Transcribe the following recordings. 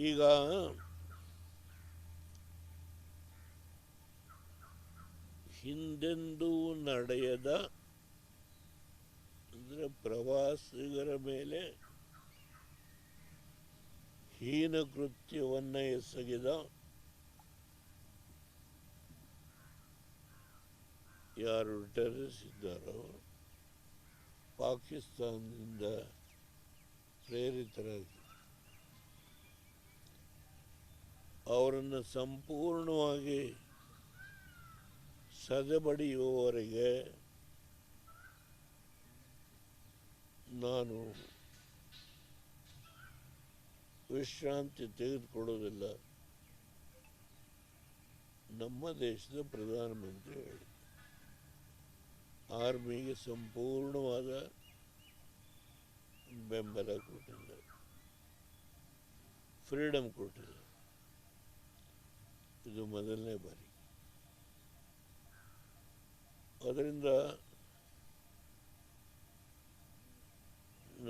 ಈಗ ಹಿಂದೆಂದೂ ನಡೆಯದ ಅಂದರೆ ಪ್ರವಾಸಿಗರ ಮೇಲೆ ಹೀನ ಕೃತ್ಯವನ್ನು ಎಸಗಿದ ಯಾರು ಟೆರರಿಸ್ಟ್ ಇದ್ದಾರೋ ಪಾಕಿಸ್ತಾನದಿಂದ ಪ್ರೇರಿತರಾಗಿ ಅವರನ್ನು ಸಂಪೂರ್ಣವಾಗಿ ಸದೆಬಡಿಯುವವರೆಗೆ ನಾನು ವಿಶ್ರಾಂತಿ ತೆಗೆದುಕೊಳ್ಳೋದಿಲ್ಲ. ನಮ್ಮ ದೇಶದ ಪ್ರಧಾನಮಂತ್ರಿ ಹೇಳಿ ಆರ್ಮಿಗೆ ಸಂಪೂರ್ಣವಾದ ಬೆಂಬಲ ಕೊಟ್ಟಿದ್ದಾರೆ, ಫ್ರೀಡಮ್ ಕೊಟ್ಟಿದ್ದಾರೆ. ಇದು ಮೊದಲನೇ ಬಾರಿ. ಅದರಿಂದ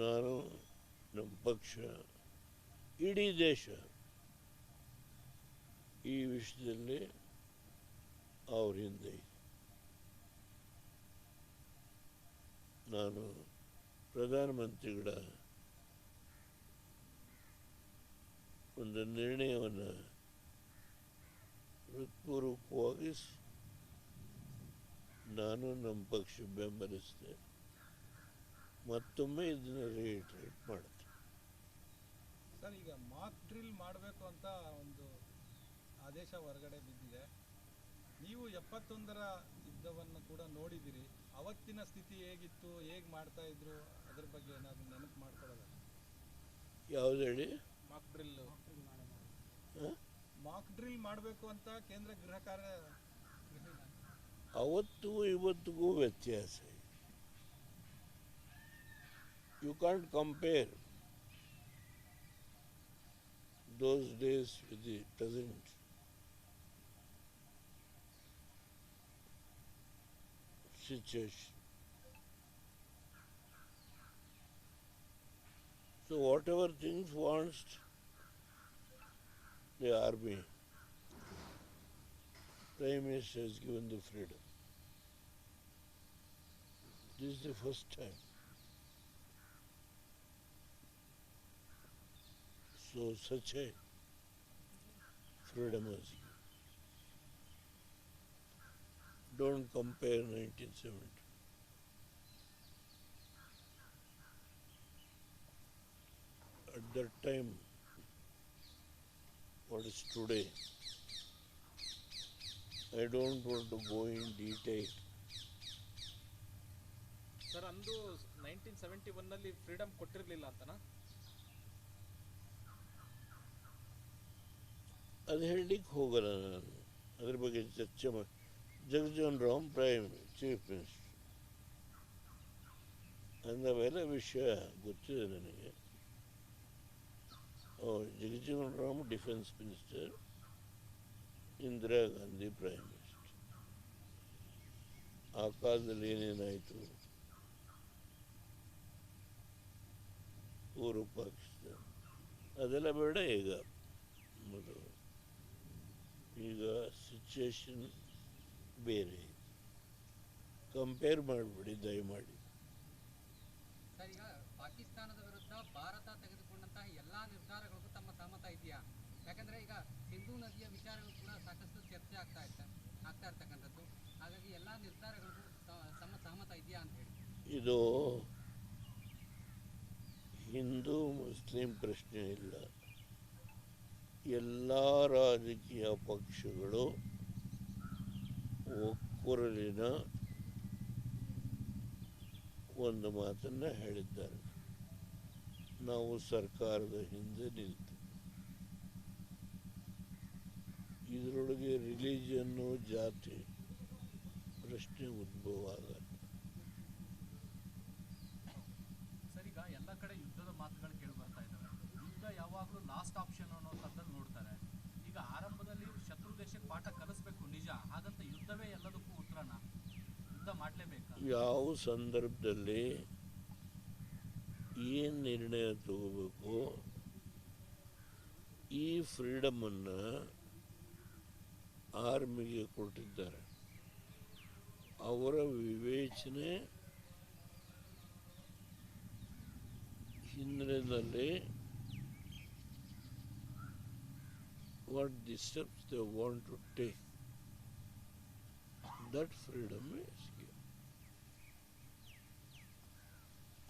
ನಾನು, ನಮ್ಮ ಪಕ್ಷ, ಇಡೀ ದೇಶ ಈ ವಿಷಯದಲ್ಲಿ ಅವ್ರ ಹಿಂದೆ ಇದೆ. ನಾನು ಪ್ರಧಾನಮಂತ್ರಿಗಳ ಒಂದು ನಿರ್ಣಯವನ್ನು ಹೃತ್ಪೂರ್ವಕವಾಗಿ ನಾನು ನಮ್ಮ ಪಕ್ಷ ಬೆಂಬಲಿಸಿದೆ. ಮತ್ತೊಮ್ಮೆ ಇದನ್ನು ರಿಇಟ್ರೇಟ್ ಮಾಡುತ್ತೆ. ಸರ್, ಈಗ ಮಾಕ್ ಡ್ರಿಲ್ ಮಾಡಬೇಕು ಅಂತ ಒಂದು ಆದೇಶ ಹೊರಗಡೆ ಬಿದ್ದಿದೆ. ನೀವು 71ರ ಯುದ್ಧವನ್ನು ಕೂಡ ನೋಡಿದ್ದೀರಿ. ಅವತ್ತಿನ ಸ್ಥಿತಿ ಹೇಗಿತ್ತು, ಹೇಗೆ ಮಾಡ್ತಾ ಇದ್ರು, ಅದ್ರ ಬಗ್ಗೆ ಏನಾದರೂ ನೆನಪು ಮಾಡ್ಕೊಳ್ಳೋದ? ಯಾವ್ದು ಹೇಳಿ? ಮಾಕ್ ಡ್ರಿಲ್ ಮಾಡಬೇಕು ಅಂತ ಕೇಂದ್ರ ಗೃಹ ಕಾರ್ಯ ಅವತ್ತಿಗೂ ಇವತ್ತಿಗೂ ವ್ಯತ್ಯಾಸ ಇದೆ. You can't compare those days with the present. Situation. So whatever things wants the army, Prime Minister has given the freedom. This is the first time. So such a freedom was given. Don't compare 1970. At that time, what is today, I don't want to go in detail. Sir, ಅಂದು 1971ನಲ್ಲಿ freedom ಕೊಟ್ಟಿರಲಿಲ್ಲ ಅಂತನಾ? ಅದು ಹೇಳಲಿಕ್ಕೆ ಹೋಗಲ್ಲ ನಾನು. ಅದ್ರ ಬಗ್ಗೆ ಚರ್ಚೆ ಮಾಡಿ. Jagjivan Ram prime chief minister ಅಂದವೆಲ್ಲ ವಿಷಯ ಗೊತ್ತಿದೆ ನನಗೆ. Jagjivan Ram defence minister, Indira Gandhi prime minister. ಆ ಕಾಲದಲ್ಲಿ ಏನೇನಾಯಿತು, ಪೂರ್ವ ಪಾಕಿಸ್ತಾನ, ಅದೆಲ್ಲ ಬೇಡ. ಈಗ ಸಿಚುವೇಶನ್ ಬೇರೆ. ಕಂಪೇರ್ ಮಾಡಿಬಿಡಿ ದಯಮಾಡಿ. ಸರ್, ಈಗ ಪಾಕಿಸ್ತಾನದ ವಿರುದ್ಧ ಭಾರತ ತೆಗೆದುಕೊಂಡಂತಹ ಎಲ್ಲಾ ನಿರ್ಧಾರಗಳಿಗೂ ತಮ್ಮ ಸಹಮತ ಇದೆಯಾ? ಯಾಕಂದ್ರೆ ಈಗ ಸಿಂಧೂ ನದಿಯ ವಿಚಾರಗಳು ಕೂಡ ಸಾಕಷ್ಟು ಚರ್ಚೆ ಆಗ್ತಾ ಇರ್ತಕ್ಕಂಥದ್ದು. ಹಾಗಾಗಿ ಎಲ್ಲಾ ನಿರ್ಧಾರಗಳಿಗೂ ತಮ್ಮ ಸಹಮತ ಇದೆಯಾ ಅಂತ ಹೇಳಿ. ಇದು ಹಿಂದೂ ಮುಸ್ಲಿಂ ಪ್ರಶ್ನೆ ಇಲ್ಲ. ಎಲ್ಲ ರಾಜಕೀಯ ಪಕ್ಷಗಳು ಒಕ್ಕೂರಲಿನ ಒಂದು ಮಾತನ್ನು ಹೇಳಿದ್ದಾರೆ. ನಾವು ಸರ್ಕಾರದ ಹಿಂದೆ ನಿಲ್ತು. ಇದರೊಳಗೆ ರಿಲಿಜನ್ನು, ಜಾತಿ ಪ್ರಶ್ನೆ ಉದ್ಭವ ಆಗಲ್ಲ. ಸರ್, ಈಗ ಎಲ್ಲ ಕಡೆ ಯುದ್ಧದ ಮಾತುಗಳು ಕೇಳಿ ಬರ್ತಾ ಇದ್ದಾವೆ. ಯುದ್ಧ ಯಾವಾಗಲೂ ಲಾಸ್ಟ್ ಆಪ್ಷನ್ ಅನ್ನೋಂಥದ್ದನ್ನು ನೋಡ್ತಾರೆ. ಈಗ ಆರಂಭದಲ್ಲಿ ಶತ್ರು ದೇಶಕ್ಕೆ ಪಾಠ ಕಲಿಸ್ಬೇಕು ನಿಜ, ಹಾಗಂತ ಯುದ್ಧವೇ ಎಲ್ಲದಕ್ಕೂ ಉತ್ತರನ? ಯುದ್ಧ ಮಾಡಲೇಬೇಕಾ? ಯಾವ ಸಂದರ್ಭದಲ್ಲಿ ಏನು ನಿರ್ಣಯ ತಗೋಬೇಕು, ಈ ಫ್ರೀಡಮನ್ನು ಆರ್ಮಿಗೆ ಕೊಟ್ಟಿದ್ದಾರೆ. ಅವರ ವಿವೇಚನೆ ಹಿನ್ನೆಲೆಯಲ್ಲಿ what the steps they want to take, that freedom is given.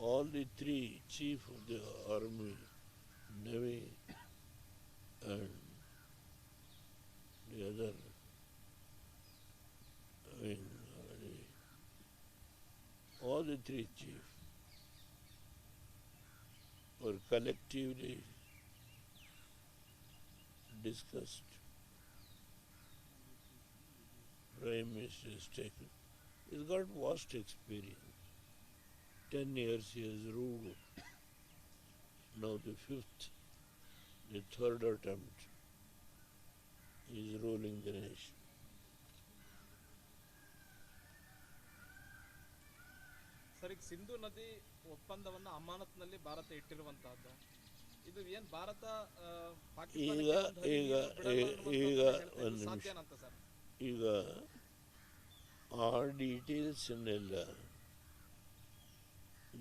All the three chief of the army, navy and the other wing, all the three chief were collectively discussed. Prime Minister has taken. He's got vast experience. 10 years he has ruled. Now the third attempt, he is ruling the nation. Sir, ಈಗ ಸಿಂಧು ನದಿ ಒಪ್ಪಂದವನ್ನು ಅಮಾನತ್ನಲ್ಲಿ ಭಾರತ ಇಟ್ಟಿರುವಂತಹದ್ದು, ಇದು ಏನ್ Bharat ಸಾಧ್ಯನಂತ sir? ಈಗ ಆ ಡೀಟೇಲ್ಸನ್ನೆಲ್ಲ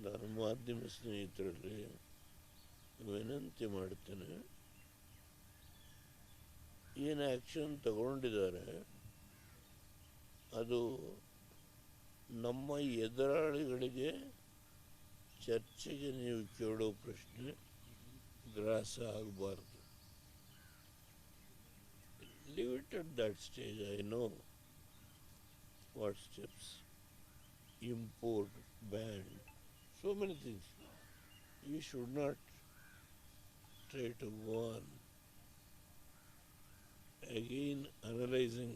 ನಾನು ಮಾಧ್ಯಮ ಸ್ನೇಹಿತರಲ್ಲಿ ವಿನಂತಿ ಮಾಡ್ತೇನೆ. ಏನು ಆ್ಯಕ್ಷನ್ ತಗೊಂಡಿದ್ದಾರೆ ಅದು ನಮ್ಮ ಎದುರಾಳಿಗಳಿಗೆ ಚರ್ಚೆಗೆ ನೀವು ಕೇಳೋ ಪ್ರಶ್ನೆ ಗ್ರಾಸ ಆಗಬಾರ್ದು. Leave it at that stage. I know what steps, import, ban, so many things. You should not try to go on again analyzing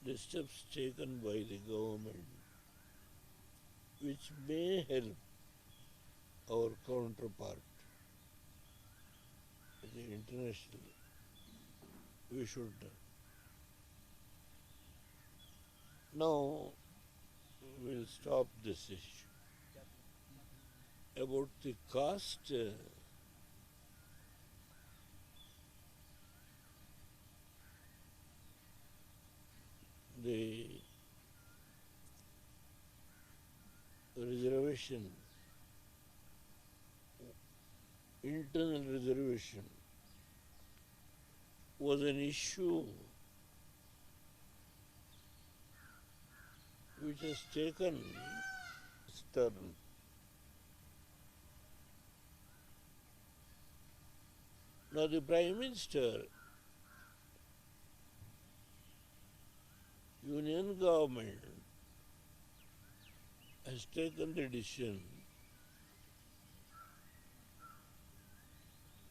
the steps taken by the government which may help our counterpart, the international. We should. Now we'll stop this issue. About the cost, the reservation, internal reservation was an issue which has taken its turn. Now the Prime Minister, Union government has taken the decision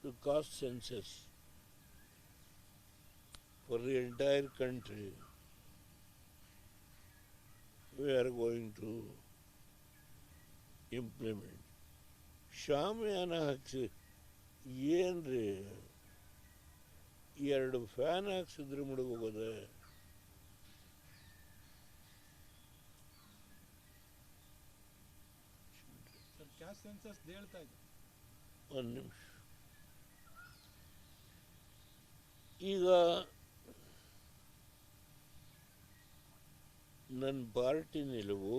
to cost census for the entire country. We are going to implement. ಶಾಮಿಯಾನ ಹಾಕ್ಸಿ ಏನ್ರಿ 2 fan ಹಾಕ್ಸಿದ್ರೆ ಮುಳುಗೋಗೋದೆ. Sir, caste census ಹೇಳ್ತಾ ಇದೆ. ಒಂದು ನಿಮಿಷ. ಈಗ ನನ್ನ party ನಿಲುವು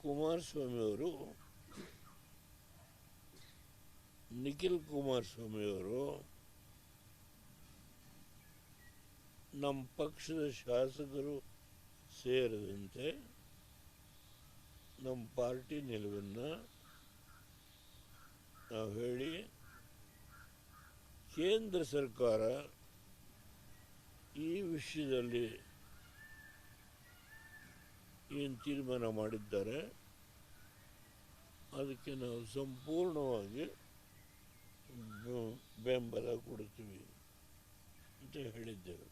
ಕುಮಾರಸ್ವಾಮಿ ಅವರು, ನಿಖಿಲ್ ಕುಮಾರಸ್ವಾಮಿ ಅವರು ನಮ್ಮ ಪಕ್ಷದ ಶಾಸಕರು ಸೇರಿದಂತೆ ನಮ್ಮ ಪಾರ್ಟಿ ನಿಲುವನ್ನು ನಾವು ಹೇಳಿ ಕೇಂದ್ರ ಸರ್ಕಾರ ಈ ವಿಷಯದಲ್ಲಿ ಏನು ತೀರ್ಮಾನ ಮಾಡಿದ್ದಾರೆ ಅದಕ್ಕೆ ನಾವು ಸಂಪೂರ್ಣವಾಗಿ ಬೆಂಬಲ ಕೊಡ್ತೀವಿ ಅಂತ ಹೇಳಿದ್ದೇವೆ.